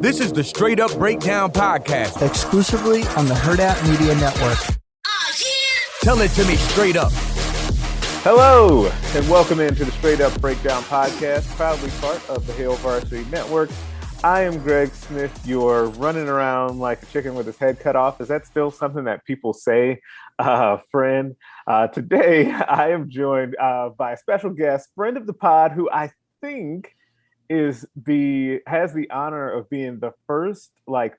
This is the Straight Up Breakdown Podcast. Exclusively on the Herd Out Media Network. Tell it to me straight up. Hello, and welcome into the Straight Up Breakdown Podcast, proudly part of the Hail Varsity Network. I am Greg Smith, your running around like a chicken with his head cut off. Is that still something that people say, friend? Today, I am joined by a special guest, friend of the pod, who I think has the honor of being the first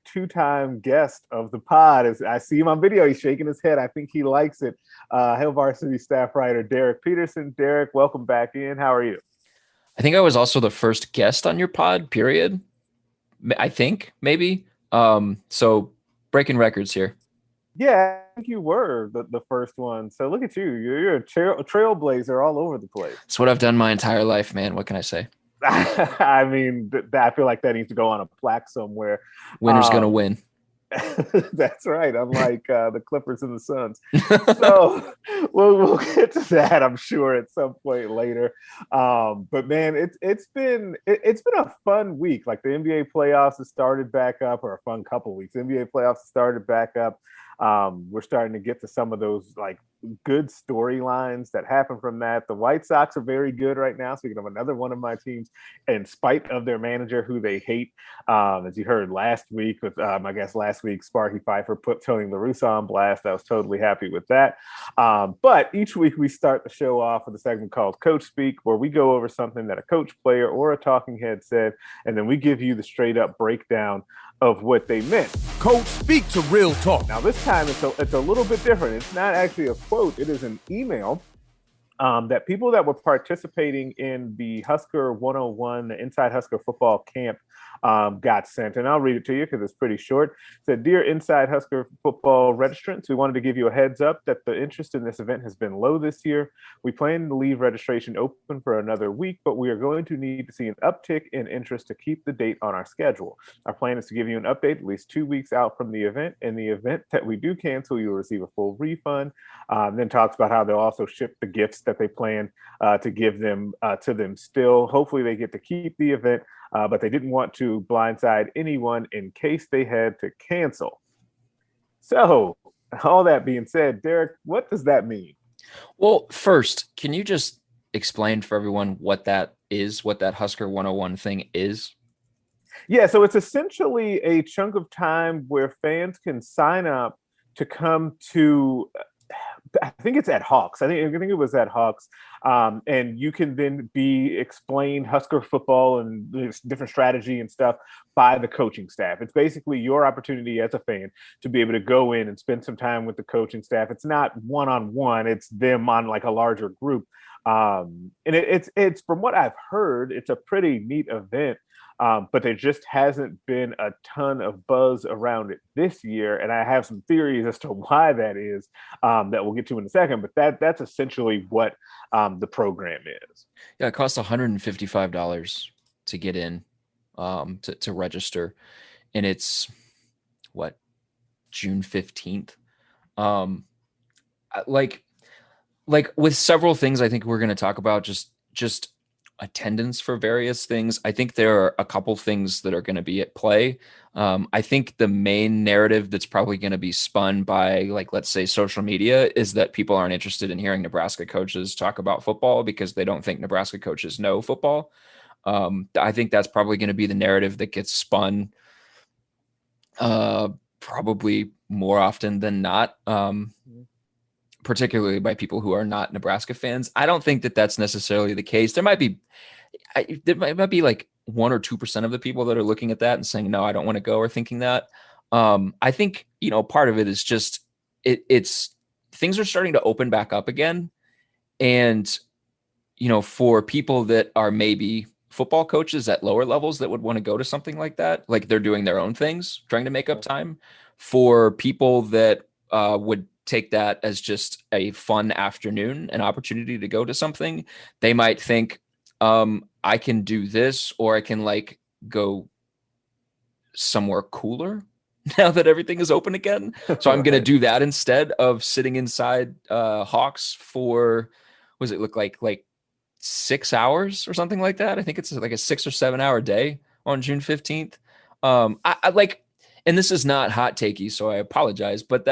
two-time guest of the pod. As I see him on video, he's shaking his head. I think he likes it. Hail Varsity staff writer Derek Peterson. Derek, welcome back in. How are you? I think I was also the first guest on your pod, period. I think, maybe. So breaking records here. Yeah, I think you were the first one. So look at you. You're a trailblazer all over the place. It's what I've done my entire life, man. What can I say? I mean, I feel like that needs to go on a plaque somewhere. Winner's going to win. That's right. Unlike the Clippers and the Suns. So we'll get to that, I'm sure, at some point later. But man, it's been a fun week. Like the NBA playoffs have started back up, or a fun couple of weeks. NBA playoffs have started back up. We're starting to get to some of those good storylines that happen from that. The White Sox are very good right now. Speaking of another one of my teams, in spite of their manager who they hate, as you heard last week with, I guess last week, Sparky Fifer put Tony La Russa on blast. I was totally happy with that. But each week we start the show off with a segment called Coach Speak, where we go over something that a coach, player, or a talking head said, and then we give you the straight up breakdown of what they meant. Coach Speak to Real Talk. Now this time it's a little bit different. It's not actually a quote. It is an email that people that were participating in the Husker 101, the Inside Husker Football Camp, got sent. And I'll read it to you because it's pretty short. It said, "Dear Inside Husker Football registrants, we wanted to give you a heads up that the interest in this event has been low this year. We plan to leave registration open for another week, but we are going to need to see an uptick in interest to keep the date on our schedule. Our plan is to give you an update at least 2 weeks out from the event. In the event that we do cancel, you will receive a full refund." Then talks about how they'll also ship the gifts that they plan to give them to them still. Hopefully they get to keep the event, but they didn't want to blindside anyone in case they had to cancel. So all that being said, Derek, what does that mean? Well, first, can you just explain for everyone what that is, what that Husker 101 thing is? Yeah, so it's essentially a chunk of time where fans can sign up to come to, I think it's at Hawks. I think it was at Hawks. And you can then be explained Husker football and different strategy and stuff by the coaching staff. It's basically your opportunity as a fan to be able to go in and spend some time with the coaching staff. It's not one-on-one. It's them on a larger group. And it's from what I've heard, it's a pretty neat event. But there just hasn't been a ton of buzz around it this year. And I have some theories as to why that is, that we'll get to in a second. But that's essentially what the program is. Yeah, it costs $155 to get in, to register. And it's, June 15th? Like with several things I think we're going to talk about, just attendance for various things. I think there are a couple things that are going to be at play. I think the main narrative that's probably going to be spun by, let's say, social media is that people aren't interested in hearing Nebraska coaches talk about football because they don't think Nebraska coaches know football. I think that's probably going to be the narrative that gets spun probably more often than not. Particularly by people who are not Nebraska fans. I don't think that that's necessarily the case. There might be 1 or 2% of the people that are looking at that and saying, no, I don't want to go, or thinking that. I think, part of it is just, it's things are starting to open back up again. And, for people that are maybe football coaches at lower levels that would want to go to something like that, like they're doing their own things, trying to make up time. For people that would take that as just a fun afternoon, an opportunity to go to something, they might think, I can do this, or I can go somewhere cooler now that everything is open again. So I'm going to do that instead of sitting inside Hawks for, what does it look like 6 hours or something like that? I think it's like a 6 or 7 hour day on June 15th. I like, and this is not hot takey, so I apologize, but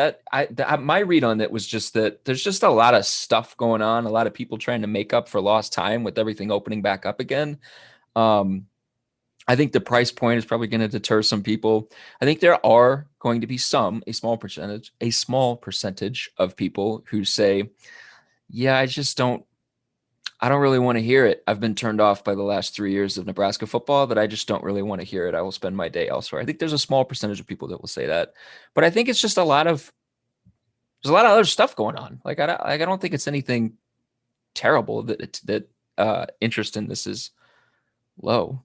my read on it was just that there's just a lot of stuff going on, a lot of people trying to make up for lost time with everything opening back up again. I think the price point is probably going to deter some people. I think there are going to be a small percentage of people who say, yeah, I don't really want to hear it. I've been turned off by the last 3 years of Nebraska football that I just don't really want to hear it. I will spend my day elsewhere. I think there's a small percentage of people that will say that, but I think it's just there's a lot of other stuff going on. Like, I don't think it's anything terrible that interest in this is low.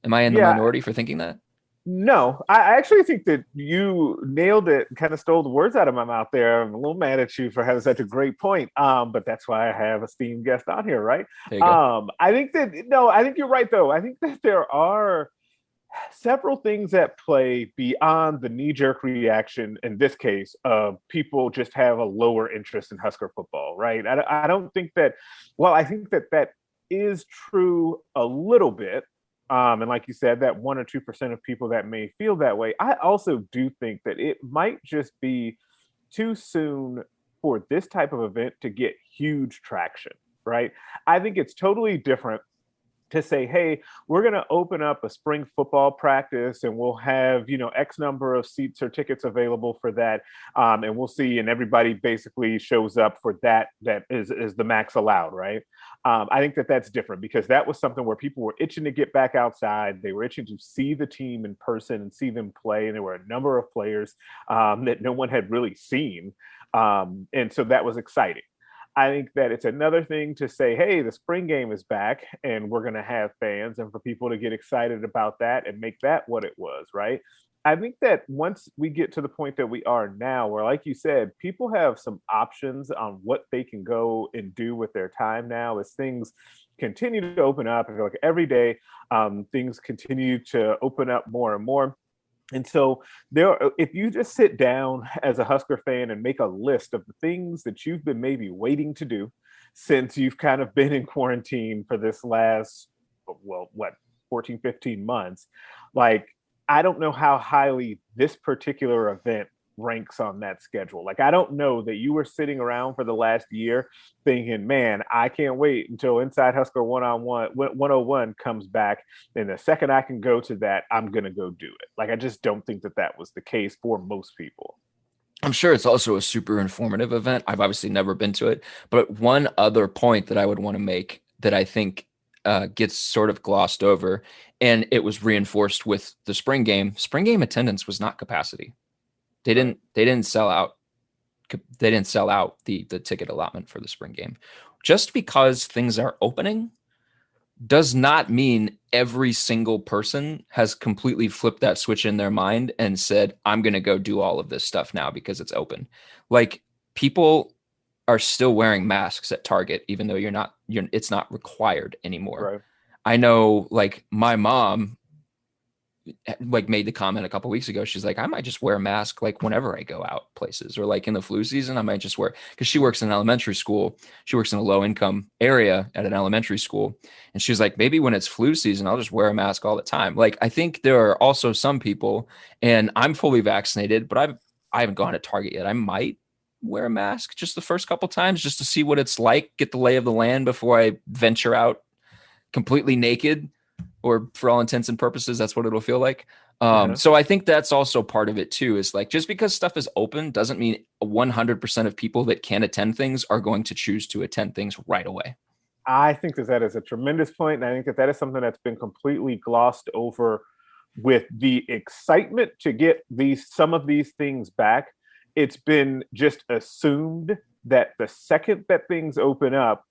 Am I in the minority for thinking that? No, I actually think that you nailed it and kind of stole the words out of my mouth there. I'm a little mad at you for having such a great point. But that's why I have esteemed guest on here, right? There you go. I think you're right though. I think that there are several things at play beyond the knee-jerk reaction in this case of people just have a lower interest in Husker football, right? I don't think that, well, I think that is true a little bit. And like you said, that 1 or 2% of people that may feel that way. I also do think that it might just be too soon for this type of event to get huge traction, right? I think it's totally different to say, hey, we're going to open up a spring football practice and we'll have, X number of seats or tickets available for that. And we'll see. And everybody basically shows up for that. That is the max allowed, right? I think that that's different because that was something where people were itching to get back outside. They were itching to see the team in person and see them play. And there were a number of players that no one had really seen. And so that was exciting. I think that it's another thing to say, hey, the spring game is back and we're going to have fans, and for people to get excited about that and make that what it was, right? I think that once we get to the point that we are now, where, like you said, people have some options on what they can go and do with their time now as things continue to open up. I feel like every day things continue to open up more and more. And so if you just sit down as a Husker fan and make a list of the things that you've been maybe waiting to do since you've kind of been in quarantine for this last, 14, 15 months, like, I don't know how highly this particular event ranks on that schedule. Like, I don't know that you were sitting around for the last year thinking, man, I can't wait until Inside Husker 101 comes back. And the second I can go to that, I'm going to go do it. Like, I just don't think that was the case for most people. I'm sure it's also a super informative event. I've obviously never been to it, but one other point that I would want to make that I think gets sort of glossed over, and it was reinforced with the spring game. Spring game attendance was not capacity. They didn't sell out. They didn't sell out the ticket allotment for the spring game. Just because things are opening does not mean every single person has completely flipped that switch in their mind and said, I'm going to go do all of this stuff now because it's open. Like, people are still wearing masks at Target, even though it's not required anymore. Right. I know, like, my mom made the comment a couple of weeks ago. She's like, I might just wear a mask like whenever I go out places, or like in the flu season, I might just wear, because she works in an elementary school. She works in a low income area at an elementary school. And she's like, maybe when it's flu season, I'll just wear a mask all the time. Like, I think there are also some people, and I'm fully vaccinated, but I haven't gone to Target yet. I might wear a mask just the first couple times just to see what it's like, get the lay of the land before I venture out completely naked. Or for all intents and purposes, that's what it'll feel like. So I think that's also part of it too, is like, just because stuff is open doesn't mean 100% of people that can attend things are going to choose to attend things right away. I think that is a tremendous point. And I think that is something that's been completely glossed over with the excitement to get some of these things back. It's been just assumed that the second that things open up,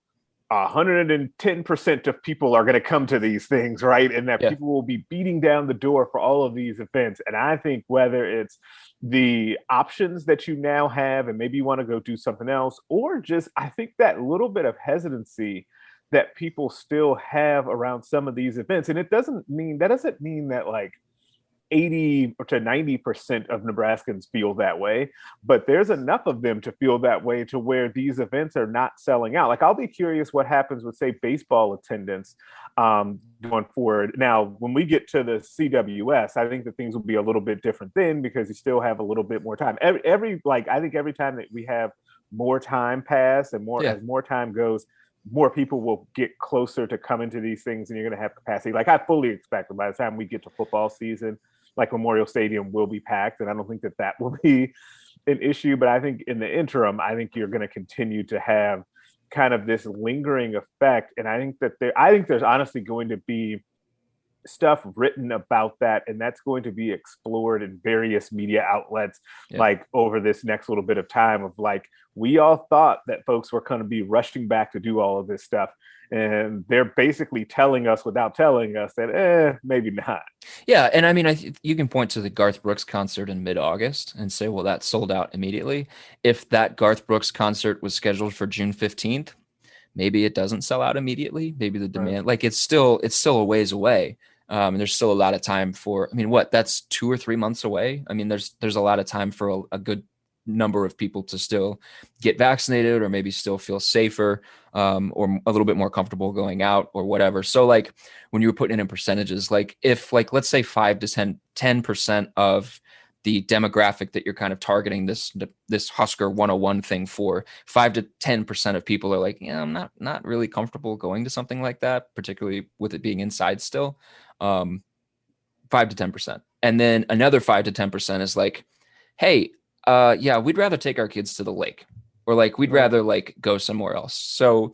110% of people are going to come to these things, right? And that people will be beating down the door for all of these events. And I think whether it's the options that you now have and maybe you want to go do something else, or just, I think that little bit of hesitancy that people still have around some of these events. And that doesn't mean that like 80 to 90% of Nebraskans feel that way, but there's enough of them to feel that way to where these events are not selling out. Like, I'll be curious what happens with, say, baseball attendance going forward. Now, when we get to the CWS, I think that things will be a little bit different then, because you still have a little bit more time. I think every time that we have more time pass and as more time goes, more people will get closer to coming to these things, and you're going to have capacity. Like, I fully expect that by the time we get to football season, like, Memorial Stadium will be packed, and I don't think that will be an issue. But I think in the interim, I think you're going to continue to have kind of this lingering effect, and I think there's honestly going to be stuff written about that, and that's going to be explored in various media outlets like over this next little bit of time of like, we all thought that folks were going to be rushing back to do all of this stuff, and they're basically telling us without telling us that maybe not. Yeah, and I mean, you can point to the Garth Brooks concert in mid-August and say, well, that sold out immediately. If that Garth Brooks concert was scheduled for June 15th, maybe it doesn't sell out immediately. Maybe the demand, like, it's still a ways away. And there's still a lot of time for, I mean, that's 2 or 3 months away. I mean, there's a lot of time for a good number of people to still get vaccinated, or maybe still feel safer, or a little bit more comfortable going out or whatever. So like, when you were putting it in percentages, like, if, like, let's say 5 to 10% of the demographic that you're kind of targeting this Husker 101 thing for, 5 to 10% of people are like, yeah, I'm not really comfortable going to something like that, particularly with it being inside still. 5 to 10%. And then another 5 to 10% is like, hey, we'd rather take our kids to the lake, or like, we'd rather like go somewhere else. So,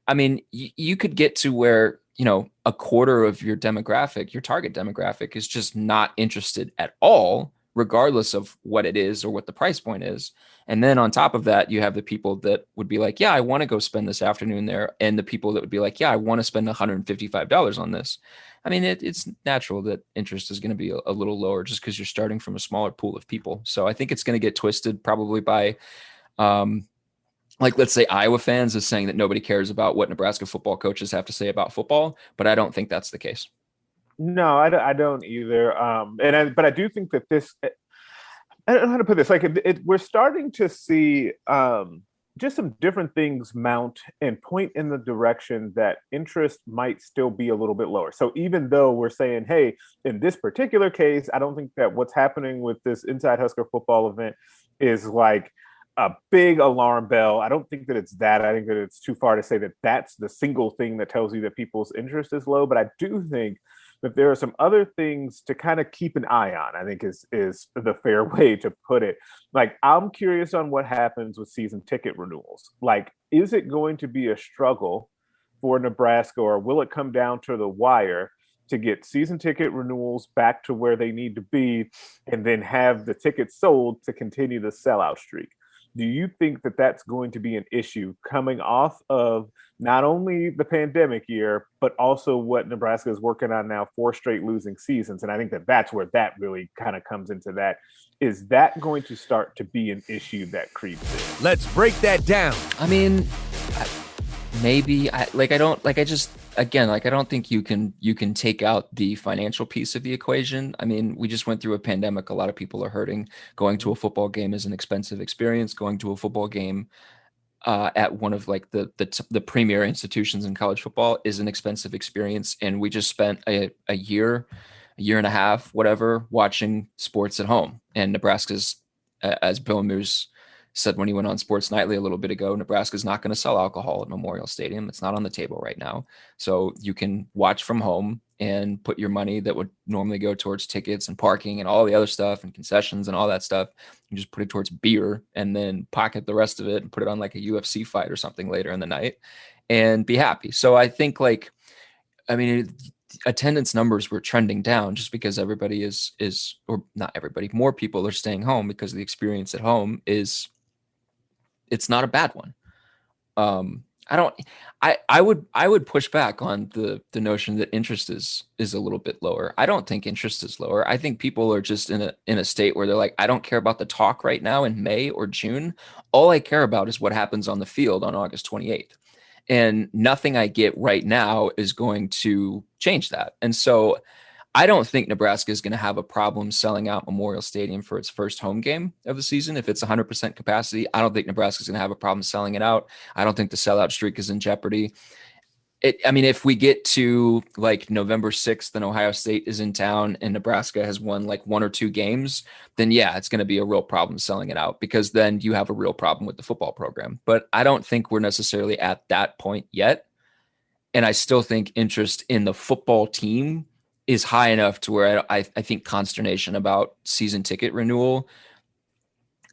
I mean, you could get to where, a quarter of your demographic, your target demographic, is just not interested at all, regardless of what it is or what the price point is. And then on top of that, you have the people that would be like, yeah, I want to go spend this afternoon there. And the people that would be like, yeah, I want to spend $155 on this. I mean, it's natural that interest is going to be a little lower, just because you're starting from a smaller pool of people. So I think it's going to get twisted probably by, like, let's say Iowa fans is saying that nobody cares about what Nebraska football coaches have to say about football, but I don't think that's the case. No, I don't either. But I do think that this, I don't know how to put this, like, we're starting to see just some different things mount and point in the direction that interest might still be a little bit lower. So even though we're saying, hey, in this particular case, I don't think that what's happening with this Inside Husker football event is like a big alarm bell. I don't think that it's that. I think that it's too far to say that that's the single thing that tells you that people's interest is low. But I do think that there are some other things to kind of keep an eye on, I think is the fair way to put it. Like, I'm curious on what happens with season ticket renewals. Like, is it going to be a struggle for Nebraska, or will it come down to the wire to get season ticket renewals back to where they need to be, and then have the tickets sold to continue the sellout streak? Do you think that that's going to be an issue coming off of not only the pandemic year, but also what Nebraska is working on now, 4 straight losing seasons? And I think that that's where that really kind of comes into that. Is that going to start to be an issue that creeps in? Let's break that down. I mean, maybe I don't think you can take out the financial piece of the equation. I mean, we just went through a pandemic. A lot of people are hurting. Going to a football game is an expensive experience. Going to a football game at one of like the premier institutions in college football is an expensive experience. And we just spent a year and a half, whatever, watching sports at home. And Nebraska's, as Bill Moose said when he went on Sports Nightly a little bit ago, Nebraska's not going to sell alcohol at Memorial Stadium. It's not on the table right now. So you can watch from home and put your money that would normally go towards tickets and parking and all the other stuff and concessions and all that stuff. You just put it towards beer and then pocket the rest of it and put it on like a UFC fight or something later in the night and be happy. So I think attendance numbers were trending down just because everybody or not everybody, more people are staying home because the experience at home it's not a bad one. I would push back on the notion that interest is a little bit lower. I don't think interest is lower. I think people are just in a state where they're like, I don't care about the talk right now in May or June. All I care about is what happens on the field on August 28th. And nothing I get right now is going to change that. And so I don't think Nebraska is going to have a problem selling out Memorial Stadium for its first home game of the season. If it's 100% capacity, I don't think Nebraska is going to have a problem selling it out. I don't think the sellout streak is in jeopardy. If we get to like November 6th and Ohio State is in town and Nebraska has won like 1 or 2 games, then yeah, it's going to be a real problem selling it out, because then you have a real problem with the football program. But I don't think we're necessarily at that point yet. And I still think interest in the football team is high enough to where I think consternation about season ticket renewal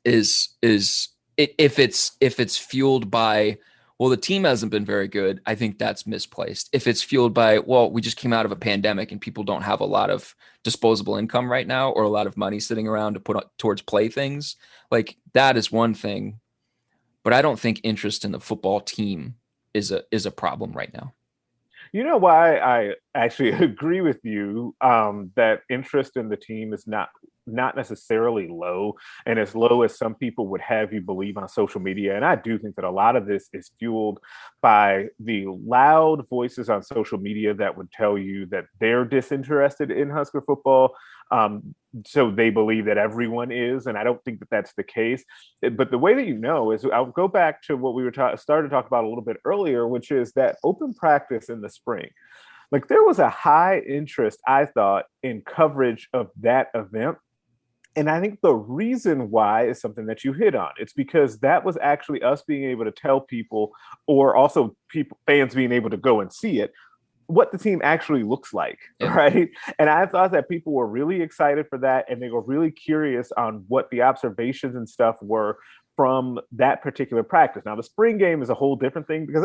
is if it's fueled by, well, the team hasn't been very good, I think that's misplaced. If it's fueled by, well, we just came out of a pandemic and people don't have a lot of disposable income right now or a lot of money sitting around to put towards play things, like that is one thing. But I don't think interest in the football team is a problem right now. You know why I actually agree with you that interest in the team is not necessarily low, and as low as some people would have you believe on social media. And I do think that a lot of this is fueled by the loud voices on social media that would tell you that they're disinterested in Husker football. So they believe that everyone is, and I don't think that that's the case. But the way that you know is, I'll go back to what we were started to talk about a little bit earlier, which is that open practice in the spring. Like, there was a high interest, I thought, in coverage of that event. And I think the reason why is something that you hit on. It's because that was actually us being able to tell people, or also fans being able to go and see it, what the team actually looks like, right? And I thought that people were really excited for that, and they were really curious on what the observations and stuff were from that particular practice. Now, the spring game is a whole different thing, because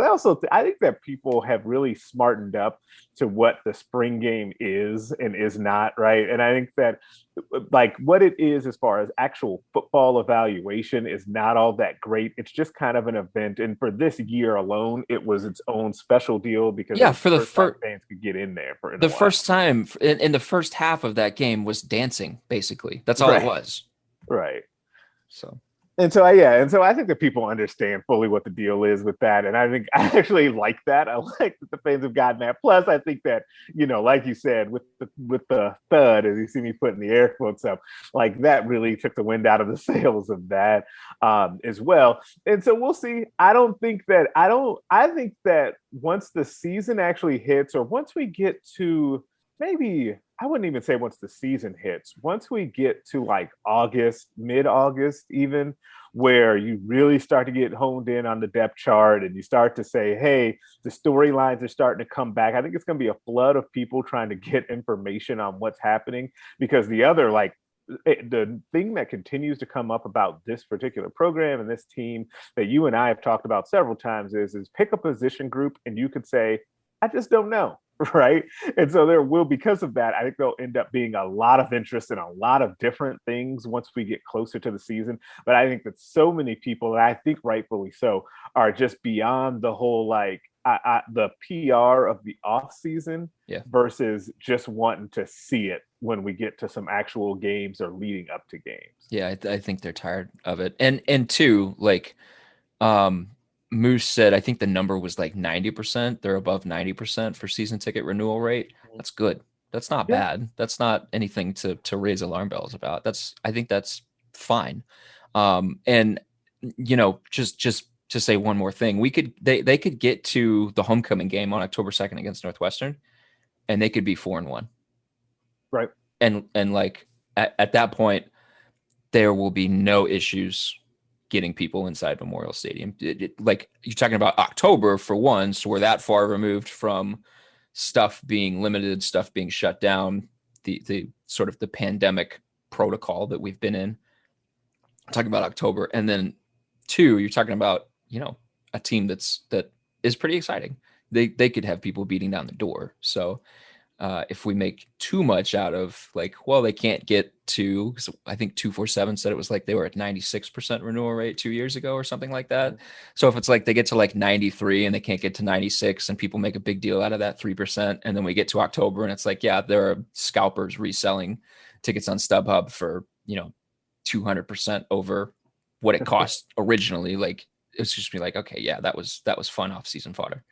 I think that people have really smartened up to what the spring game is and is not, right? And I think that, like, what it is as far as actual football evaluation is not all that great. It's just kind of an event, and for this year alone, it was its own special deal, because for the first fans could get in there for the first time in the first half of that game was dancing. Basically, that's all it was. Right. So. And so I think that people understand fully what the deal is with that. And I think I actually like that. I like that the fans have gotten that. Plus, I think that, like you said, with the thud, as you see me putting the air quotes up, like that really took the wind out of the sails of that as well. And so we'll see. I think that once the season actually hits, or once we get to, maybe I wouldn't even say once the season hits, once we get to like August, mid-August even, where you really start to get honed in on the depth chart and you start to say, hey, the storylines are starting to come back. I think it's going to be a flood of people trying to get information on what's happening, because the thing that continues to come up about this particular program and this team that you and I have talked about several times is pick a position group and you could say, I just don't know. Right. And so there will, because of that, I think there'll end up being a lot of interest in a lot of different things once we get closer to the season. But I think that so many people, and I think rightfully so, are just beyond the whole, like, the PR of the off season versus just wanting to see it when we get to some actual games or leading up to games. Yeah, I think they're tired of it. And two, like, Moose said, I think the number was like 90%. They're above 90% for season ticket renewal rate. That's good. That's not bad. That's not anything to raise alarm bells about. I think that's fine. And just to say one more thing, they could get to the homecoming game on October 2nd against Northwestern, and they could be 4-1. Right. And like at that point, there will be no issues getting people inside Memorial Stadium. Like, you're talking about October for one, so we're that far removed from stuff being limited, stuff being shut down, the sort of the pandemic protocol that we've been in. I'm talking about October. And then two, you're talking about, a team that is pretty exciting. They could have people beating down the door. So if we make too much out of, like, well, they can't get to, I think 247 said it was like they were at 96% renewal rate 2 years ago or something like that. So if it's like they get to like 93 and they can't get to 96 and people make a big deal out of that 3%, and then we get to October and it's like, yeah, there are scalpers reselling tickets on StubHub for, 200% over what it cost originally. Like, it's just be like, okay, yeah, that was fun off-season fodder.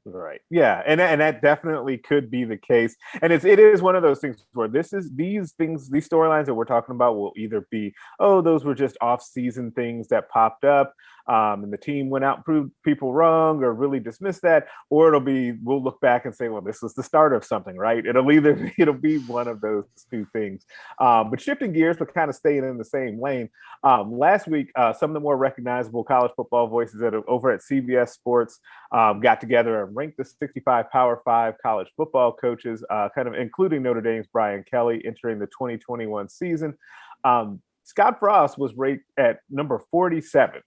Right. Yeah, and that definitely could be the case. And it is one of those things where these storylines that we're talking about will either be, oh, those were just off-season things that popped up, and the team went out and proved people wrong or really dismissed that, or we'll look back and say, well, this was the start of something, right? It'll be one of those two things. But shifting gears, but kind of staying in the same lane. Last week, some of the more recognizable college football voices over at CBS Sports got together and ranked the 65 Power 5 college football coaches, kind of including Notre Dame's Brian Kelly entering the 2021 season. Scott Frost was ranked at number 47.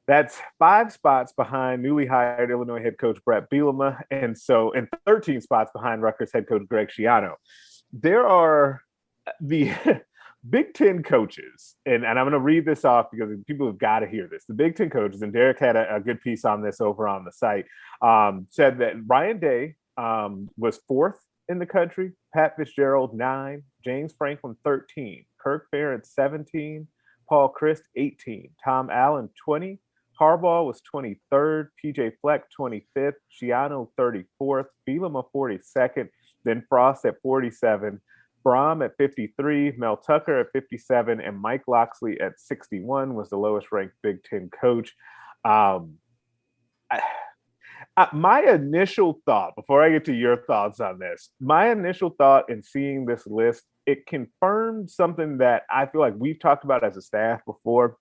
That's 5 spots behind newly hired Illinois head coach Brett Bielema, and 13 spots behind Rutgers head coach Greg Schiano. There are the Big Ten coaches, and I'm going to read this off because people have got to hear this. The Big Ten coaches, and Derek had a good piece on this over on the site, said that Ryan Day was 4th in the country, Pat Fitzgerald 9, James Franklin 13, Kirk Ferentz 17, Paul Chryst 18, Tom Allen 20, Harbaugh was 23rd, PJ Fleck 25th, Schiano 34th, Bielema 42nd, then Frost at 47, Brom at 53, Mel Tucker at 57, and Mike Locksley at 61 was the lowest ranked Big Ten coach. My initial thought, before I get to your thoughts on this, my initial thought in seeing this list, it confirmed something that I feel like we've talked about as a staff before,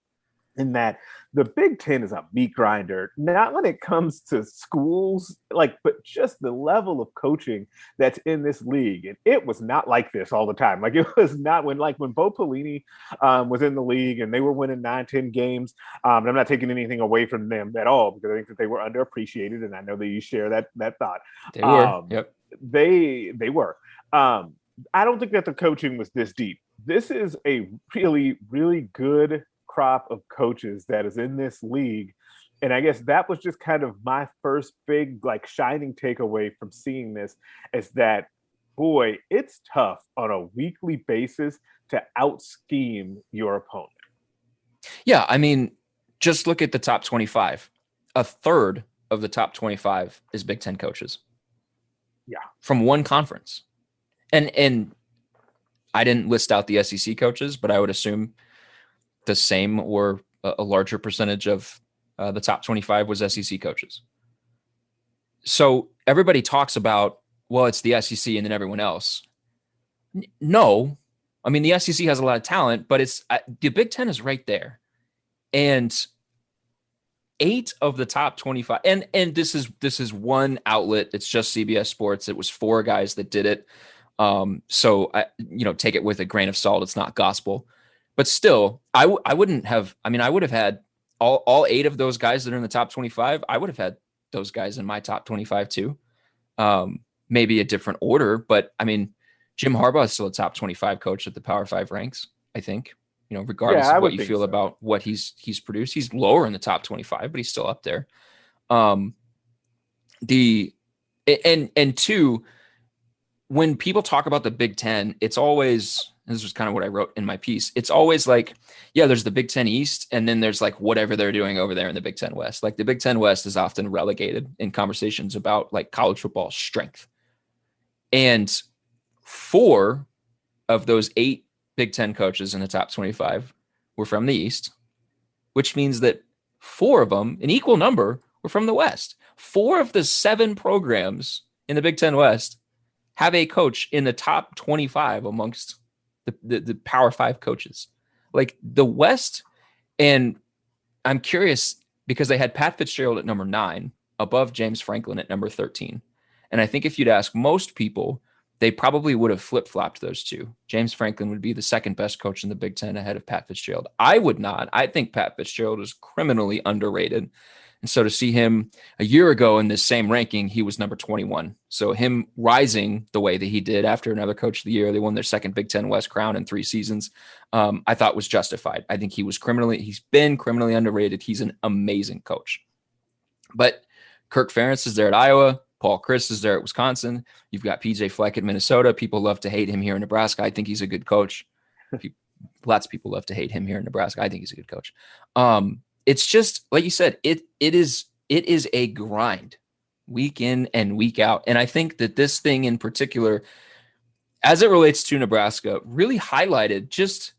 in that the Big Ten is a meat grinder, not when it comes to schools, but just the level of coaching that's in this league. And it was not like this all the time. It was not when Bo Pelini was in the league and they were winning 9-10 games. And I'm not taking anything away from them at all, because I think that they were underappreciated. And I know that you share that thought. They were. Yep. They were. I don't think that the coaching was this deep. This is a really, really good crop of coaches that is in this league, and I guess that was just kind of my first big shining takeaway from seeing this, is that, boy, it's tough on a weekly basis to out scheme your opponent. Yeah, I mean, just look at the top 25. A third of the top 25 is Big Ten coaches. Yeah, from one conference, and I didn't list out the SEC coaches, but I would assume the same or a larger percentage of the top 25 was SEC coaches. So everybody talks about, well, it's the SEC and then everyone else. No, I mean, the SEC has a lot of talent, but the Big Ten is right there. And 8 of the top 25, and this is one outlet. It's just CBS Sports. It was 4 guys that did it. So take it with a grain of salt. It's not gospel. But still, I would have had all 8 of those guys that are in the top 25. I would have had those guys in my top 25 too. Maybe a different order, but I mean, Jim Harbaugh is still a top 25 coach at the Power 5 ranks, I think. Regardless of what you feel about what he's produced, he's lower in the top 25, but he's still up there. And 2, when people talk about the Big Ten, it's always, this was kind of what I wrote in my piece, it's always there's the Big Ten East, and then there's whatever they're doing over there in the Big Ten West. The Big Ten West is often relegated in conversations about college football strength. And 4 of those 8 Big Ten coaches in the top 25 were from the East, which means that 4 of them, an equal number, were from the West. 4 of the 7 programs in the Big Ten West have a coach in the top 25 amongst the Power 5 coaches. The West, and I'm curious because they had Pat Fitzgerald at number 9 above James Franklin at number 13. And I think if you'd ask most people, they probably would have flip-flopped those 2. James Franklin would be the second best coach in the Big Ten ahead of Pat Fitzgerald. I would not. I think Pat Fitzgerald is criminally underrated. And so to see him a year ago in this same ranking, he was number 21. So him rising the way that he did after another coach of the year, they won their second Big Ten West crown in 3 seasons, I thought was justified. I think he's been criminally underrated. He's an amazing coach. But Kirk Ferentz is there at Iowa. Paul Chryst is there at Wisconsin. You've got PJ Fleck at Minnesota. People love to hate him here in Nebraska. I think he's a good coach. Lots of people love to hate him here in Nebraska. I think he's a good coach. It's just like you said, it is a grind week in and week out. And I think that this thing in particular, as it relates to Nebraska, really highlighted just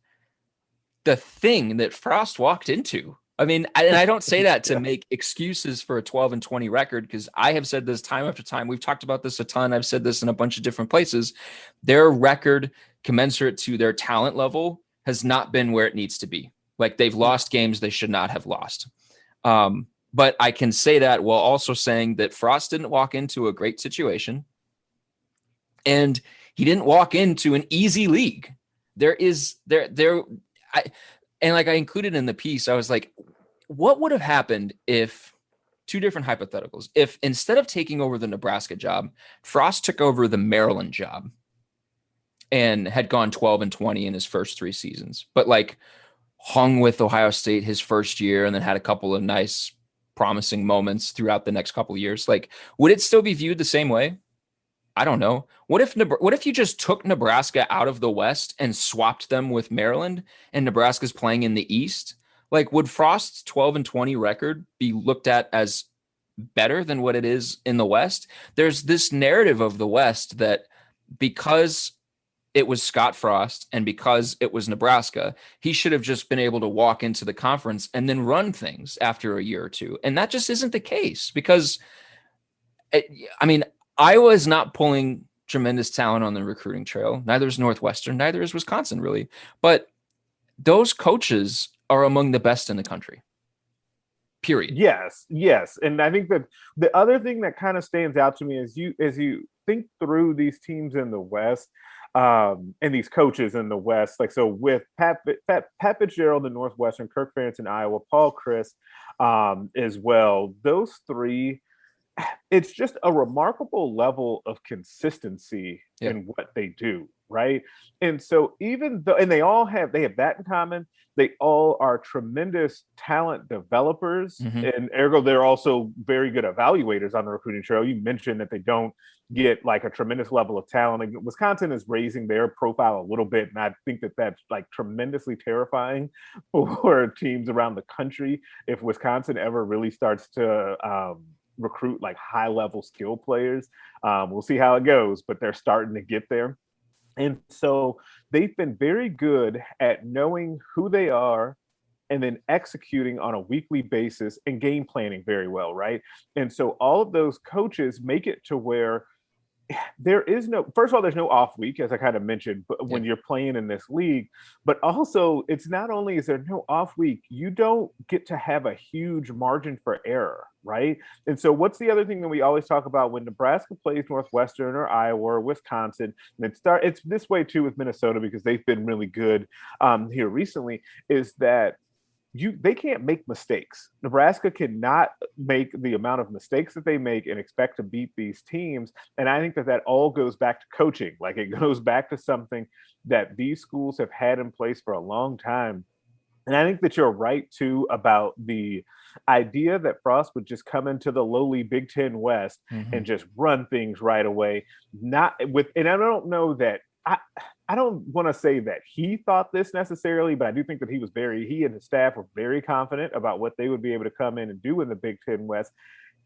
the thing that Frost walked into. I mean, and I don't say that to make excuses for a 12-20 record, because I have said this time after time. We've talked about this a ton. I've said this in a bunch of different places. Their record commensurate to their talent level has not been where it needs to be. Like, they've lost games they should not have lost. But I can say that while also saying that Frost didn't walk into a great situation, and he didn't walk into an easy league. I included in the piece, I was like, what would have happened if, two different hypotheticals, if instead of taking over the Nebraska job, Frost took over the Maryland job and had gone 12-20 in his first 3 seasons, but like hung with Ohio State his first year and then had a couple of nice, promising moments throughout the next couple of years? Like, would it still be viewed the same way? I don't know. What if you just took Nebraska out of the West and swapped them with Maryland, and Nebraska's playing in the East? Like, would Frost's 12-20 record be looked at as better than what it is in the West? There's this narrative of the West that because it was Scott Frost and because it was Nebraska, he should have just been able to walk into the conference and then run things after a year or two. And that just isn't the case, because, I mean, Iowa is not pulling tremendous talent on the recruiting trail. Neither is Northwestern, neither is Wisconsin, really. But those coaches are among the best in the country. Period. Yes. And I think that the other thing that kind of stands out to me is as you think through these teams in the West, and these coaches in the West, like, so with Pat Fitzgerald in Northwestern, Kirk Ferentz in Iowa, Paul Chryst as well, those three, it's just a remarkable level of consistency in what they do, right? And so even though, and they have that in common, they all are tremendous talent developers, and ergo they're also very good evaluators on the recruiting trail. You mentioned that they don't get like a tremendous level of talent. Like, Wisconsin is raising their profile a little bit, and I think that that's like tremendously terrifying for teams around the country if Wisconsin ever really starts to recruit like high level skill players. We'll see how it goes, but they're starting to get there. And so they've been very good at knowing who they are and then executing on a weekly basis and game planning very well, right? And so all of those coaches make it to where there is no, first of all, there's no off week, as I kind of mentioned, but when you're playing in this league, but also it's not only is there no off week, you don't get to have a huge margin for error, right? And so what's the other thing that we always talk about when Nebraska plays Northwestern or Iowa or Wisconsin, and it's this way too with Minnesota, because they've been really good here recently, is that they can't make mistakes. Nebraska cannot make the amount of mistakes that they make and expect to beat these teams. And I think that all goes back to coaching. Like, it goes back to something that these schools have had in place for a long time. And I think that you're right too about the idea that Frost would just come into the lowly Big Ten West and just run things right away. And I don't know that I don't want to say that he thought this necessarily, but I do think that he and his staff were very confident about what they would be able to come in and do in the Big Ten West,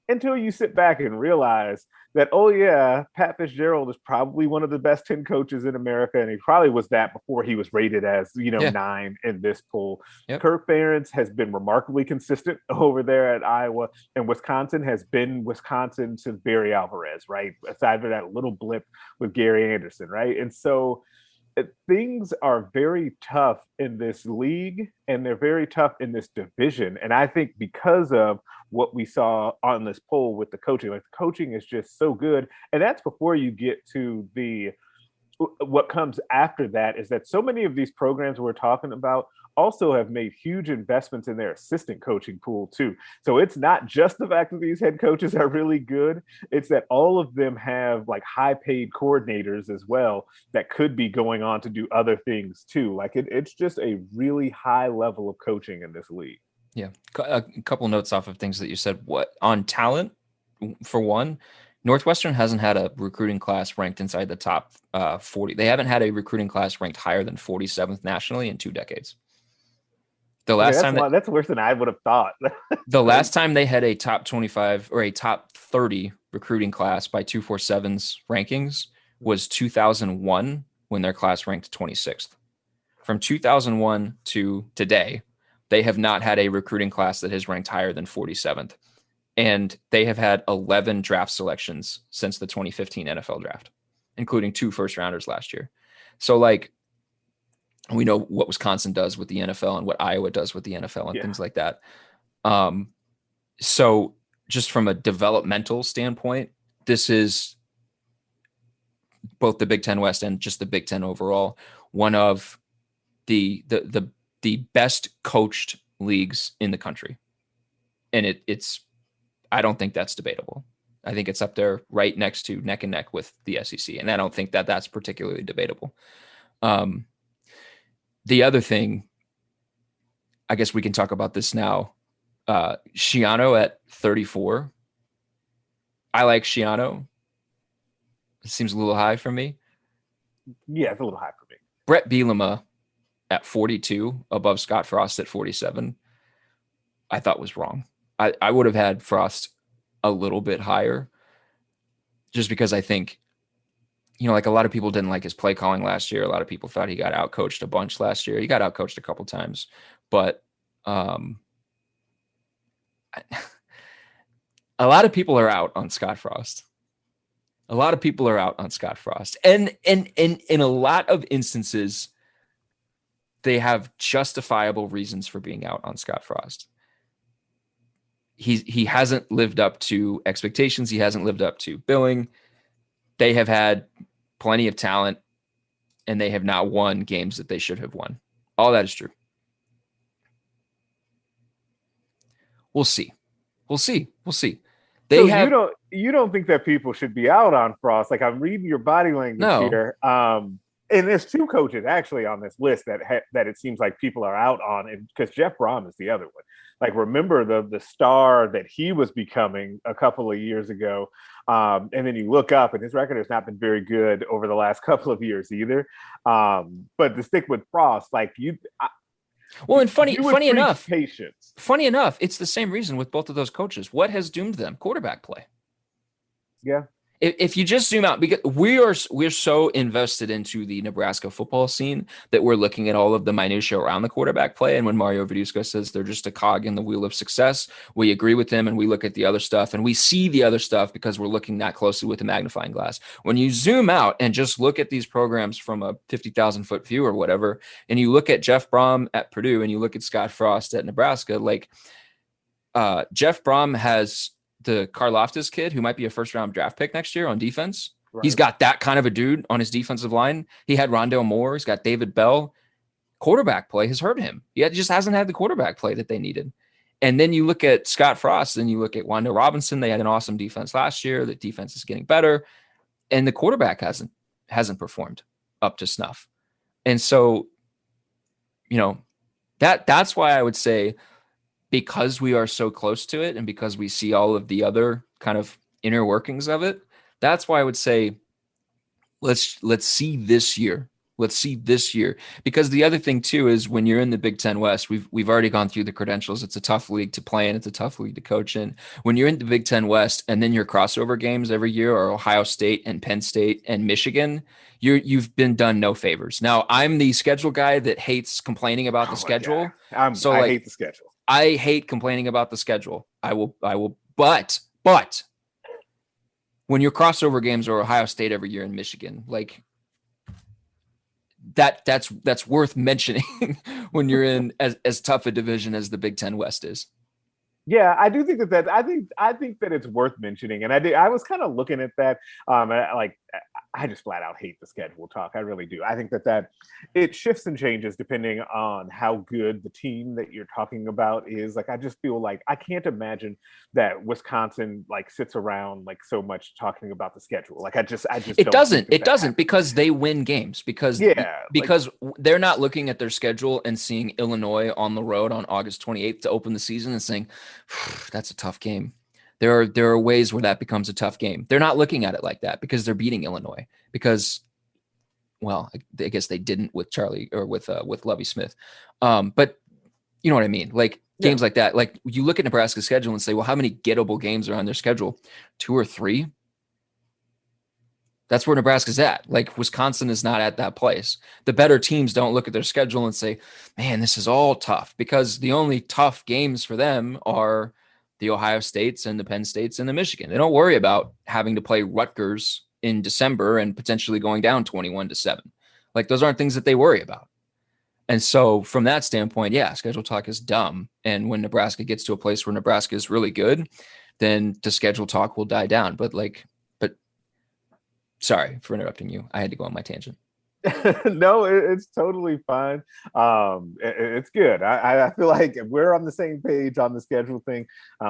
until you sit back and realize that, oh yeah, Pat Fitzgerald is probably one of the best 10 coaches in America, and he probably was that before he was rated as 9 in this poll. Kirk Ferentz has been remarkably consistent over there at Iowa, and Wisconsin has been Wisconsin since Barry Alvarez, right? Aside from that little blip with Gary Anderson, right? And so things are very tough in this league, and they're very tough in this division. And I think because of what we saw on this poll with the coaching, like, the coaching is just so good. And that's before you get to what comes after that, is that so many of these programs we're talking about also have made huge investments in their assistant coaching pool too. So it's not just the fact that these head coaches are really good, it's that all of them have like high paid coordinators as well that could be going on to do other things too. Like, it's just a really high level of coaching in this league. Yeah. A couple notes off of things that you said. What on talent, for one, Northwestern hasn't had a recruiting class ranked inside the top 40. They haven't had a recruiting class ranked higher than 47th nationally in 2 decades. The last time that's worse than I would have thought. The last time they had a top 25 or a top 30 recruiting class by 247's rankings was 2001, when their class ranked 26th. From 2001 to today, they have not had a recruiting class that has ranked higher than 47th. And they have had 11 draft selections since the 2015 NFL draft, including 2 first rounders last year. So like, we know what Wisconsin does with the NFL and what Iowa does with the NFL and things like that. So just from a developmental standpoint, this is both the Big Ten West and just the Big Ten overall, one of the best coached leagues in the country. And it's, I don't think that's debatable. I think it's up there right next to neck and neck with the SEC. And I don't think that that's particularly debatable. The other thing, I guess we can talk about this now. Schiano at 34. I like Schiano. It seems a little high for me. Yeah, it's a little high for me. Brett Bielema at 42, above Scott Frost at 47, I thought was wrong. I would have had Frost a little bit higher, just because I think, like a lot of people didn't like his play calling last year. A lot of people thought he got outcoached a bunch last year. He got outcoached a couple times, but a lot of people are out on Scott Frost. A lot of people are out on Scott Frost. And in a lot of instances, they have justifiable reasons for being out on Scott Frost. He hasn't lived up to expectations. He hasn't lived up to billing. They have had plenty of talent, and they have not won games that they should have won. All that is true. We'll see. You don't think that people should be out on Frost? Like, I'm reading your body language here. And there's 2 coaches actually on this list that it seems like people are out on, and because Jeff Brom is the other one. Like, remember the star that he was becoming a couple of years ago, and then you look up, and his record has not been very good over the last couple of years either. But to stick with Frost, like funny enough, patience. Funny enough, it's the same reason with both of those coaches. What has doomed them? Quarterback play. Yeah. If you just zoom out, because we're so invested into the Nebraska football scene that we're looking at all of the minutia around the quarterback play. And when Mario Verduzco says they're just a cog in the wheel of success, we agree with him, and we look at the other stuff, and we see the other stuff because we're looking that closely with a magnifying glass. When you zoom out and just look at these programs from a 50,000-foot view or whatever, and you look at Jeff Brom at Purdue and you look at Scott Frost at Nebraska, like Jeff Brom has the Karlaftis kid who might be a first-round draft pick next year on defense. Right. He's got that kind of a dude on his defensive line. He had Rondale Moore. He's got David Bell. Quarterback play has hurt him. He just hasn't had the quarterback play that they needed. And then you look at Scott Frost, and you look at Wando Robinson. They had an awesome defense last year. The defense is getting better, and the quarterback hasn't performed up to snuff. And so, that's why I would say, because we are so close to it and because we see all of the other kind of inner workings of it, that's why I would say, let's see this year. Let's see this year. Because the other thing too is, when you're in the Big Ten West, we've already gone through the credentials. It's a tough league to play in. It's a tough league to coach in. When you're in the Big Ten West, and then your crossover games every year are Ohio State and Penn State and Michigan, you've been done no favors. Now, I'm the schedule guy that hates complaining about the schedule. I hate the schedule. I hate complaining about the schedule. I will, but when your crossover games are Ohio State every year in Michigan, like that's worth mentioning when you're in as tough a division as the Big Ten West is. Yeah, I do think that I think that it's worth mentioning, and I was kind of looking at that. I just flat out hate the schedule talk. I really do. I think that it shifts and changes depending on how good the team that you're talking about is. Like, I just feel like I can't imagine that Wisconsin sits around so much talking about the schedule. Like, I just it doesn't because they win games because they're not looking at their schedule and seeing Illinois on the road on August 28th to open the season and saying, that's a tough game. There are ways where that becomes a tough game. They're not looking at it like that because they're beating Illinois because, well, I guess they didn't with Charlie or with Lovie Smith. But you know what I mean? Like, games like that. Like you look at Nebraska's schedule and say, well, how many gettable games are on their schedule? 2 or 3. That's where Nebraska's at. Like Wisconsin is not at that place. The better teams don't look at their schedule and say, man, this is all tough, because the only tough games for them are the Ohio States and the Penn States and the Michigan. They don't worry about having to play Rutgers in December and potentially going down 21-7. Like those aren't things that they worry about. And so from that standpoint, yeah, schedule talk is dumb. And when Nebraska gets to a place where Nebraska is really good, then the schedule talk will die down. But sorry for interrupting you. I had to go on my tangent. No, it's totally fine. It's good. I feel like we're on the same page on the schedule thing.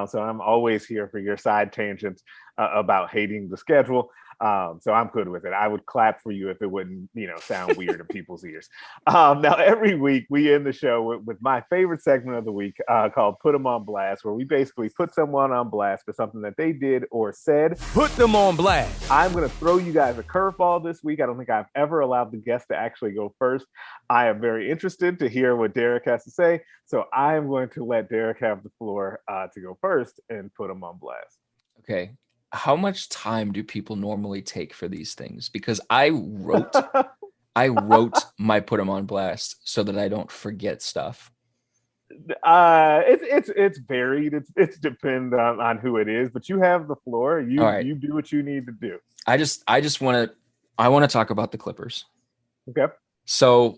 So I'm always here for your side tangents about hating the schedule. So I'm good with it. I would clap for you if it wouldn't, sound weird in people's ears. Now, every week we end the show with my favorite segment of the week called Put 'em on Blast, where we basically put someone on blast for something that they did or said. Put them on blast. I'm going to throw you guys a curveball this week. I don't think I've ever allowed the guest to actually go first. I am very interested to hear what Derek has to say. So I am going to let Derek have the floor to go first and put him on blast. Okay. How much time do people normally take for these things? Because I wrote my put them on blast so that I don't forget stuff. It's varied. It's depend on who it is, but you have the floor. You do what you need to do. I want to talk about the Clippers. Okay. So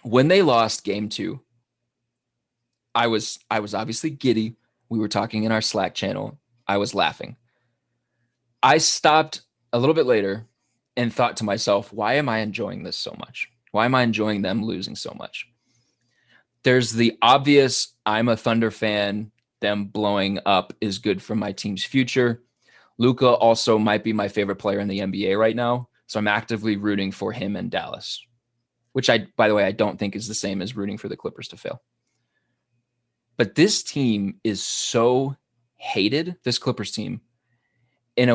when they lost game 2, I was obviously giddy. We were talking in our Slack channel. I was laughing. I stopped a little bit later and thought to myself, why am I enjoying this so much? Why am I enjoying them losing so much? There's the obvious, I'm a Thunder fan. Them blowing up is good for my team's future. Luka also might be my favorite player in the NBA right now. So I'm actively rooting for him and Dallas, which by the way, I don't think is the same as rooting for the Clippers to fail. But this team is so hated, this Clippers team, in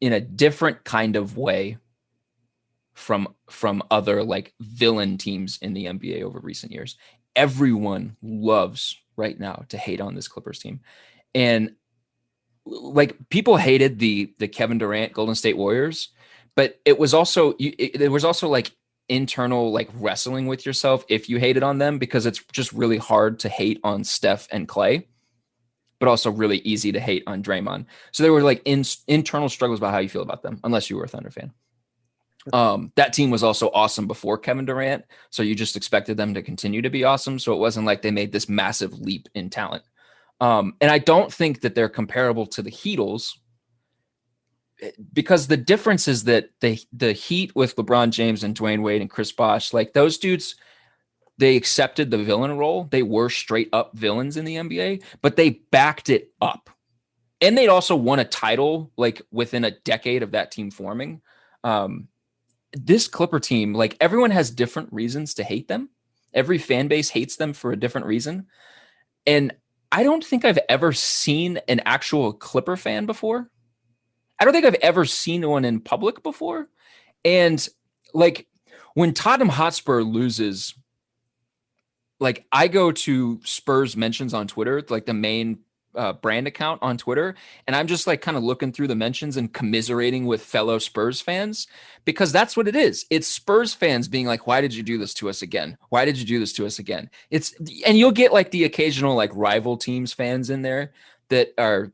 a different kind of way from other like villain teams in the NBA over recent years. Everyone loves right now to hate on this Clippers team. And like people hated the Kevin Durant Golden State Warriors, but it was also there was also like internal like wrestling with yourself if you hated on them, because it's just really hard to hate on Steph and Clay, but also really easy to hate on Draymond. So there were like internal struggles about how you feel about them, unless you were a Thunder fan. That team was also awesome before Kevin Durant, so you just expected them to continue to be awesome. So it wasn't like they made this massive leap in talent. And I don't think that they're comparable to the Heatles, because the difference is that the Heat with LeBron James and Dwayne Wade and Chris Bosh, like those dudes, they accepted the villain role. They were straight up villains in the NBA, but they backed it up. And they'd also won a title like within a decade of that team forming. This Clipper team, like everyone has different reasons to hate them. Every fan base hates them for a different reason. And I don't think I've ever seen an actual Clipper fan before. I don't think I've ever seen one in public before. And like when Tottenham Hotspur loses, like I go to Spurs mentions on Twitter, like the main brand account on Twitter, and I'm just like kind of looking through the mentions and commiserating with fellow Spurs fans, because that's what it is. It's Spurs fans being like, why did you do this to us again? Why did you do this to us again? And you'll get like the occasional like rival teams fans in there that are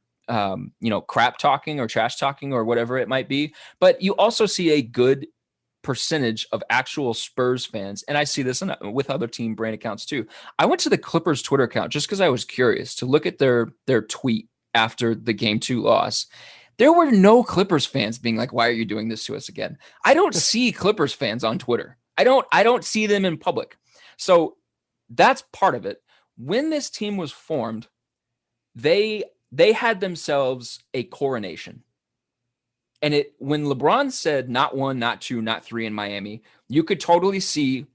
crap talking or trash talking or whatever it might be. But you also see a good percentage of actual Spurs fans, and I see this with other team brand accounts too. I went to the Clippers Twitter account just because I was curious to look at their tweet after the game 2 loss. There were no Clippers fans being like, why are you doing this to us again? I don't see Clippers fans on Twitter. I don't see them in public. So that's part of it. When this team was formed, they had themselves a coronation. And when LeBron said not 1, not 2, not 3 in Miami, you could totally see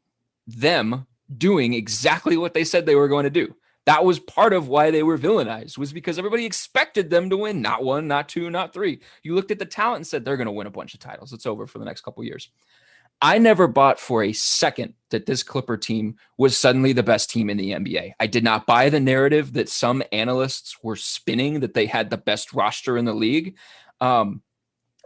them doing exactly what they said they were going to do. That was part of why they were villainized, was because everybody expected them to win not 1, not 2, not 3. You looked at the talent and said they're going to win a bunch of titles. It's over for the next couple of years. I never bought for a second that this Clipper team was suddenly the best team in the NBA. I did not buy the narrative that some analysts were spinning that they had the best roster in the league.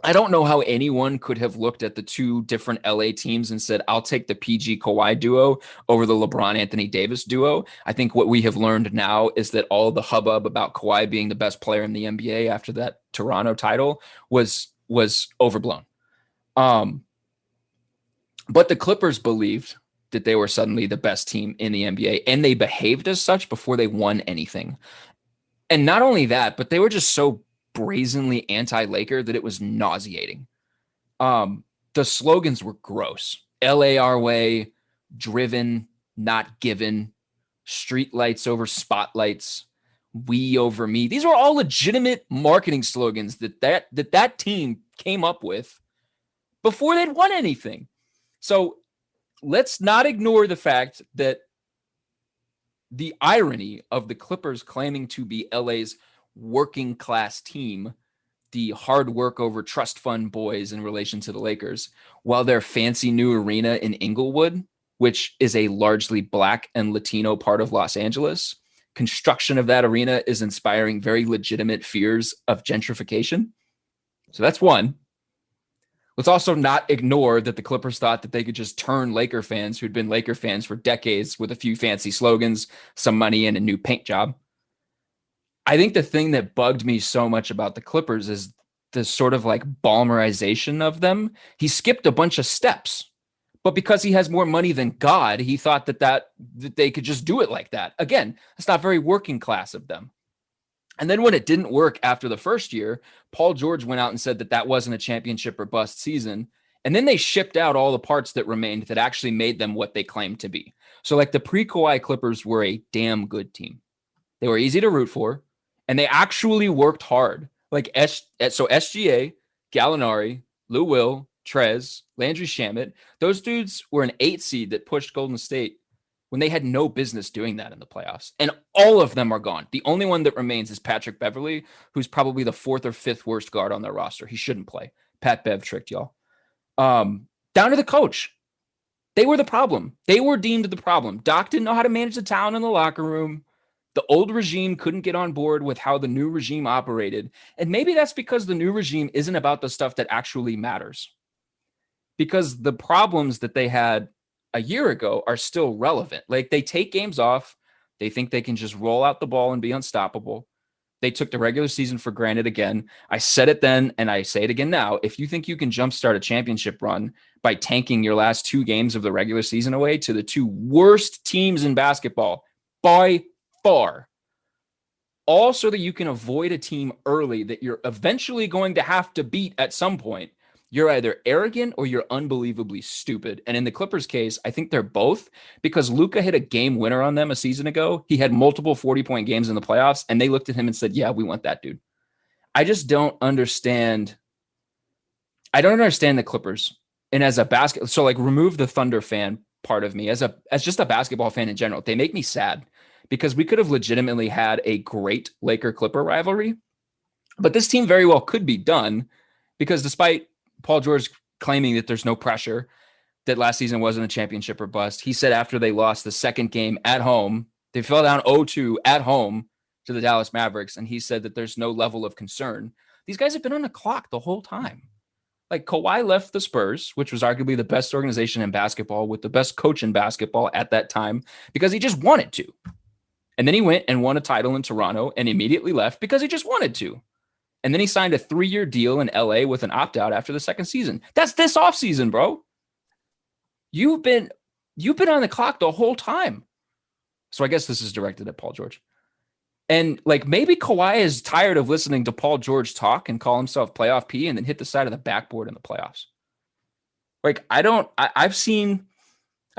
I don't know how anyone could have looked at the two different LA teams and said, I'll take the PG Kawhi duo over the LeBron Anthony Davis duo. I think what we have learned now is that all the hubbub about Kawhi being the best player in the NBA after that Toronto title was overblown. But the Clippers believed that they were suddenly the best team in the NBA, and they behaved as such before they won anything. And not only that, but they were just so brazenly anti-Laker that it was nauseating. The slogans were gross. LA our way, driven, not given, street lights over spotlights, we over me. These were all legitimate marketing slogans that team came up with before they'd won anything. So let's not ignore the fact that the irony of the Clippers claiming to be LA's working class team, the hard work over trust fund boys in relation to the Lakers, while their fancy new arena in Inglewood, which is a largely Black and Latino part of Los Angeles, construction of that arena is inspiring very legitimate fears of gentrification. So that's one. Let's also not ignore that the Clippers thought that they could just turn Laker fans who'd been Laker fans for decades with a few fancy slogans, some money, and a new paint job. I think the thing that bugged me so much about the Clippers is the sort of like Ballmerization of them. He skipped a bunch of steps, but because he has more money than God, he thought that they could just do it like that. Again, that's not very working class of them. And then when it didn't work after the first year, Paul George went out and said that wasn't a championship or bust season. And then they shipped out all the parts that remained that actually made them what they claimed to be. So like the pre-Kawhi Clippers were a damn good team. They were easy to root for. And they actually worked hard. Like SGA, Gallinari, Lou Will, Trez, Landry Shamet, those dudes were an 8 seed that pushed Golden State when they had no business doing that in the playoffs. And all of them are gone. The only one that remains is Patrick Beverley, who's probably the 4th or 5th worst guard on their roster. He shouldn't play. Pat Bev tricked y'all. Down to the coach. They were the problem. They were deemed the problem. Doc didn't know how to manage the talent in the locker room. The old regime couldn't get on board with how the new regime operated. And maybe that's because the new regime isn't about the stuff that actually matters. Because the problems that they had a year ago are still relevant. Like they take games off. They think they can just roll out the ball and be unstoppable. They took the regular season for granted again. I said it then, and I say it again now. If you think you can jumpstart a championship run by tanking your last 2 games of the regular season away to the 2 worst teams in basketball by far, all so that you can avoid a team early that you're eventually going to have to beat at some point, you're either arrogant or you're unbelievably stupid. And in the Clippers case, I think they're both, because Luka hit a game winner on them a season ago. He had multiple 40-point games in the playoffs, and they looked at him and said, yeah, we want that dude. I just don't understand. I don't understand the Clippers. And as a so like remove the Thunder fan part of me as just a basketball fan in general, they make me sad. Because we could have legitimately had a great Laker-Clipper rivalry. But this team very well could be done because despite Paul George claiming that there's no pressure, that last season wasn't a championship or bust, he said after they lost the second game at home, they fell down 0-2 at home to the Dallas Mavericks, and he said that there's no level of concern. These guys have been on the clock the whole time. Like Kawhi left the Spurs, which was arguably the best organization in basketball with the best coach in basketball at that time, because he just wanted to. And then he went and won a title in Toronto and immediately left because he just wanted to. And then he signed a 3-year deal in LA with an opt-out after the second season. That's this offseason, bro. You've been on the clock the whole time. So I guess this is directed at Paul George. And like maybe Kawhi is tired of listening to Paul George talk and call himself playoff P and then hit the side of the backboard in the playoffs. Like I've seen,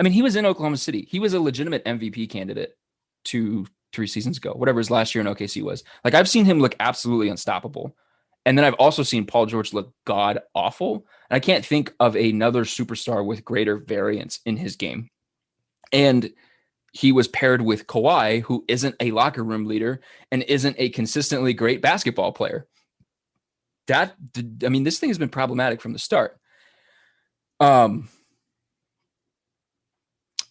he was in Oklahoma City. He was a legitimate MVP candidate 2-3 seasons ago, whatever his last year in OKC was. Like I've seen him look absolutely unstoppable. And then I've also seen Paul George look god awful. And I can't think of another superstar with greater variance in his game. And he was paired with Kawhi, who isn't a locker room leader and isn't a consistently great basketball player. This thing has been problematic from the start.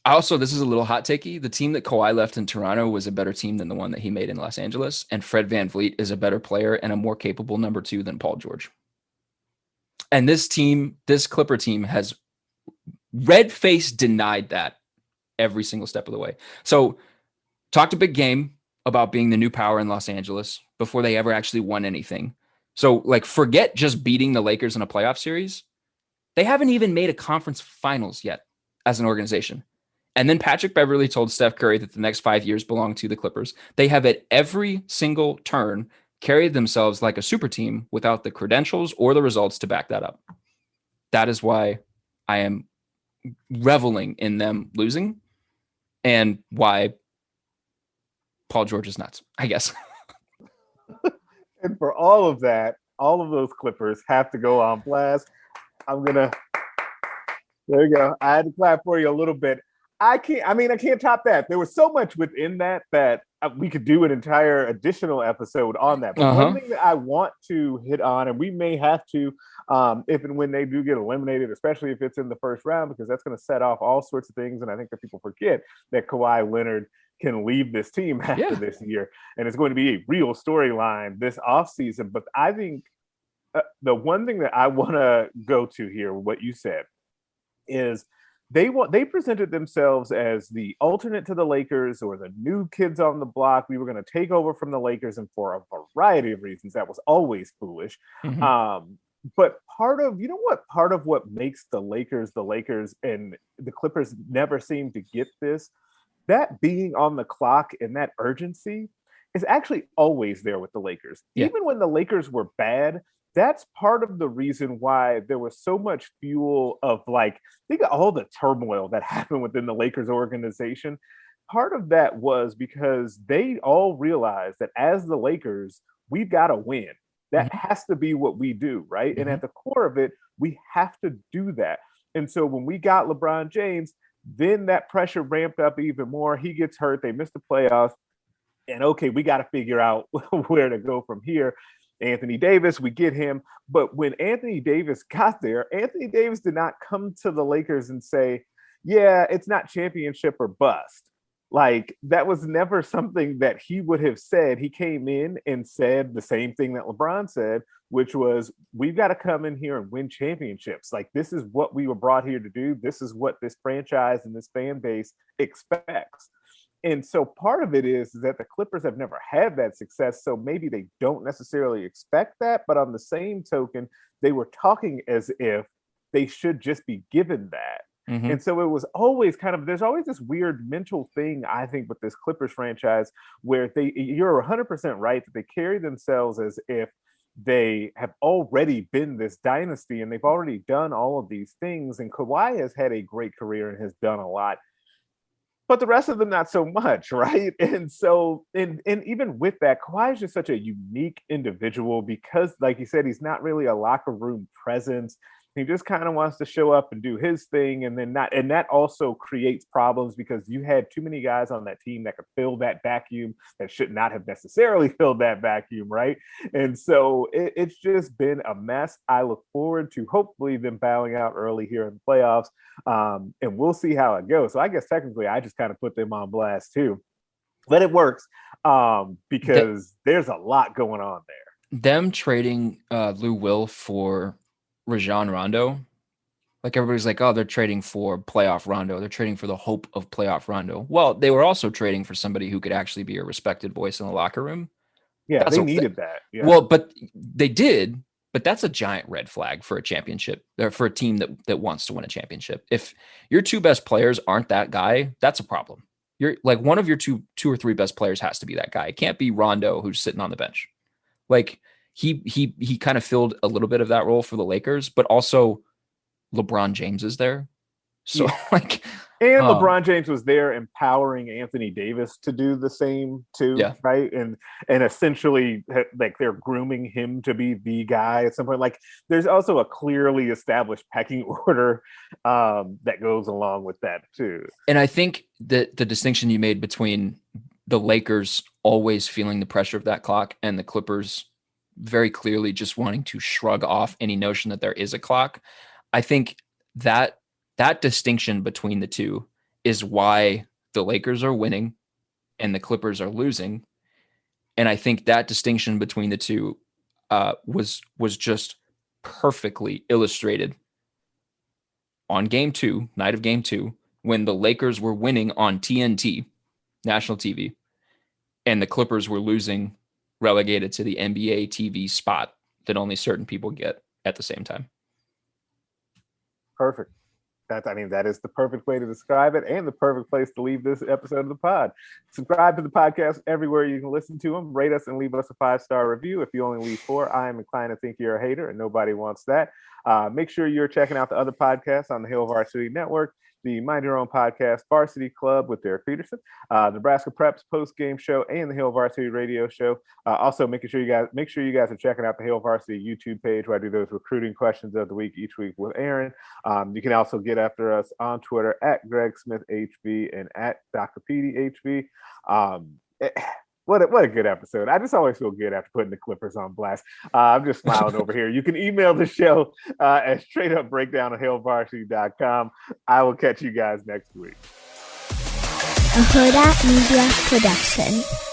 Also, this is a little hot takey. The team that Kawhi left in Toronto was a better team than the one that he made in Los Angeles. And Fred VanVleet is a better player and a more capable number 2 than Paul George. And this Clipper team has red-faced denied that every single step of the way. So talked a big game about being the new power in Los Angeles before they ever actually won anything. So like, forget just beating the Lakers in a playoff series. They haven't even made a conference finals yet as an organization. And then Patrick Beverley told Steph Curry that the next 5 years belong to the Clippers. They have at every single turn carried themselves like a super team without the credentials or the results to back that up. That is why I am reveling in them losing and why Paul George is nuts, I guess. And for all of that, all of those Clippers have to go on blast. There you go. I had to clap for you a little bit. I can't top that. There was so much within that we could do an entire additional episode on that. But one thing that I want to hit on, and we may have to, if and when they do get eliminated, especially if it's in the first round, because that's going to set off all sorts of things. And I think that people forget that Kawhi Leonard can leave this team after this year. And it's going to be a real storyline this offseason. But I think the one thing that I want to go to here, what you said, is they presented themselves as the alternate to the Lakers or the new kids on the block. We were going to take over from the Lakers, and for a variety of reasons, that was always foolish. Mm-hmm. But part of what makes the Lakers, and the Clippers never seem to get this, that being on the clock and that urgency is actually always there with the Lakers. Yeah. Even when the Lakers were bad, that's part of the reason why there was so much fuel of think of all the turmoil that happened within the Lakers organization. Part of that was because they all realized that as the Lakers, we've got to win. That has to be what we do, right? Mm-hmm. And at the core of it, we have to do that. And so when we got LeBron James, then that pressure ramped up even more. He gets hurt. They miss the playoffs. And okay, we got to figure out where to go from here. Anthony Davis, we get him. But when Anthony Davis got there, Anthony Davis did not come to the Lakers and say, yeah, it's not championship or bust. That was never something that he would have said. He came in and said the same thing that LeBron said, which was, we've got to come in here and win championships. This is what we were brought here to do. This is what this franchise and this fan base expects. And so part of it is that the Clippers have never had that success, so maybe they don't necessarily expect that. But on the same token, they were talking as if they should just be given that. Mm-hmm. And so it was always there's always this weird mental thing, I think, with this Clippers franchise where you're 100% right that they carry themselves as if they have already been this dynasty and they've already done all of these things. And Kawhi has had a great career and has done a lot. But the rest of them, not so much, right? And so, and even with that, Kawhi is just such a unique individual because, like you said, he's not really a locker room presence. He just kind of wants to show up and do his thing, and that also creates problems because you had too many guys on that team that could fill that vacuum that should not have necessarily filled that vacuum, right? And so it's just been a mess. I look forward to hopefully them bowing out early here in the playoffs, and we'll see how it goes. So I guess technically I just kind of put them on blast too, but it works because there's a lot going on there. Them trading Lou Will for Rajon Rondo, everybody's like, oh, they're trading for playoff Rondo. They're trading for the hope of playoff Rondo. Well, they were also trading for somebody who could actually be a respected voice in the locker room. Yeah, they needed that. Yeah. Well, but they did. But that's a giant red flag for a championship, or for a team that wants to win a championship. If your two best players aren't that guy, that's a problem. You're one of your two or three best players has to be that guy. It can't be Rondo who's sitting on the bench. He kind of filled a little bit of that role for the Lakers, but also LeBron James is there. So and LeBron James was there empowering Anthony Davis to do the same too. Yeah. Right. And essentially they're grooming him to be the guy at some point. There's also a clearly established pecking order that goes along with that too. And I think that the distinction you made between the Lakers always feeling the pressure of that clock and the Clippers very clearly just wanting to shrug off any notion that there is a clock. I think that distinction between the two is why the Lakers are winning and the Clippers are losing. And I think that distinction between the two was just perfectly illustrated on night of game 2, when the Lakers were winning on TNT, national TV, and the Clippers were losing, relegated to the NBA TV spot that only certain people get at the same time. Perfect. That is the perfect way to describe it, and the perfect place to leave this episode of the pod. Subscribe to the podcast everywhere you can listen to them. Rate us and leave us a 5-star review. If you only leave 4, I am inclined to think you're a hater, and nobody wants that. Make sure you're checking out the other podcasts on the Hail Varsity Network. The Mind Your Own podcast, Varsity Club with Derek Peterson, Nebraska Preps post-game show, and the Hail Varsity Radio Show. Also, make sure you guys are checking out the Hail Varsity YouTube page, where I do those recruiting questions of the week each week with Aaron. You can also get after us on Twitter at Greg Smith HB and at Dr. Petey HB. What a good episode. I just always feel good after putting the Clippers on blast. I'm just smiling over here. You can email the show at straightupbreakdown@hailvarsity.com. I will catch you guys next week. A Huda Media Production.